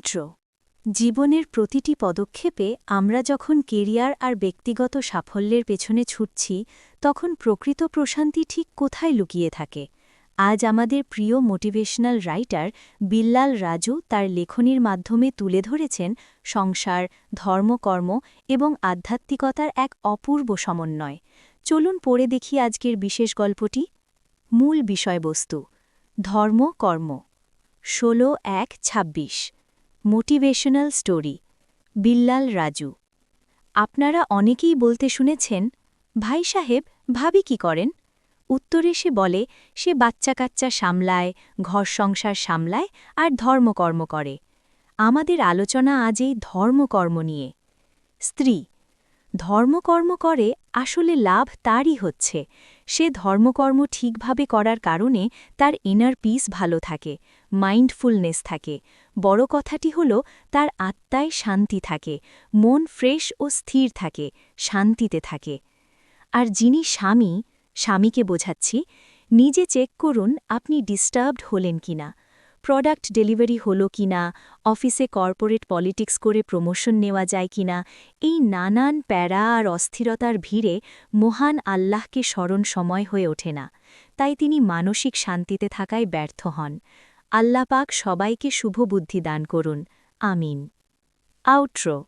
Outro. জীবনের প্রতিটি পদক্ষেপে আমরা যখন কেরিয়ার আর ব্যক্তিগত সাফল্যের পেছনে ছুটছি তখন প্রকৃত প্রশান্তি ঠিক কোথায় লুকিয়ে থাকে। আজ আমাদের প্রিয় মোটিভেশনাল রাইটার বিল্লাল রাজু তার লেখনীর মাধ্যমে তুলে ধরেছেন সংসার, ধর্মকর্ম এবং আধ্যাত্মিকতার এক অপূর্ব সমন্বয়। চলুন পড়ে দেখি আজকের বিশেষ গল্পটি। মূল বিষয়বস্তু: ধর্ম কর্ম। ১৬/১/২৬। Motivational story. বিল্লাল রাজু। আপনারা অনেকেই বলতে শুনেছেন, ভাই সাহেব, ভাবি কি করেন? উত্তরে সে বলে, সে বাচ্চা কাচ্চা সামলায়, ঘর সংসার সামলায় আর ধর্মকর্ম করে। আমাদের আলোচনা আজ এই ধর্মকর্ম নিয়ে। স্ত্রী ধর্মকর্ম করে, আসলে লাভ তারই হচ্ছে। সে ধর্মকর্ম ঠিকভাবে করার কারণে তার ইনার পিস ভালো থাকে, মাইন্ডফুলনেস থাকে। বড় কথাটি হল, তার আত্মায় শান্তি থাকে, মন ফ্রেশ ও স্থির থাকে, শান্তিতে থাকে। আর যিনি স্বামীকে বোঝাচ্ছি, নিজে চেক করুন আপনি ডিস্টার্বড হলেন কিনা, প্রোডাক্ট ডেলিভারি হলো কিনা, অফিসে কর্পোরেট পলিটিক্স করে প্রমোশন নেওয়া যায় কিনা। এই নানান প্যারা আর অস্থিরতার ভিড়ে মহান আল্লাহকে স্মরণ সময় হয়ে ওঠে না, তাই তিনি মানসিক শান্তিতে থাকায় ব্যর্থ হন। আল্লাহ পাক সবাইকে শুভ বুদ্ধি দান করুন, আমিন। আউট্রো।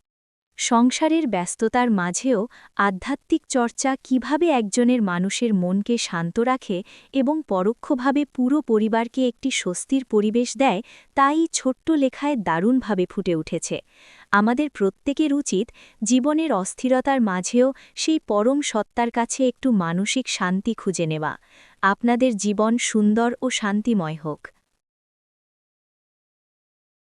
সংসারের ব্যস্ততার মাঝেও আধ্যাত্মিক চর্চা কিভাবে একজনের মানুষের মনকে শান্ত রাখে এবং পরোক্ষভাবে পুরো পরিবারকে একটি স্বস্তির পরিবেশ দেয়, তাই ছোট্ট লেখায় দারুণভাবে ফুটে উঠেছে। আমাদের প্রত্যেকের উচিত জীবনের অস্থিরতার মাঝেও সেই পরম সত্তার কাছে একটু মানসিক শান্তি খুঁজে নেওয়া। আপনাদের জীবন সুন্দর ও শান্তিময় হোক।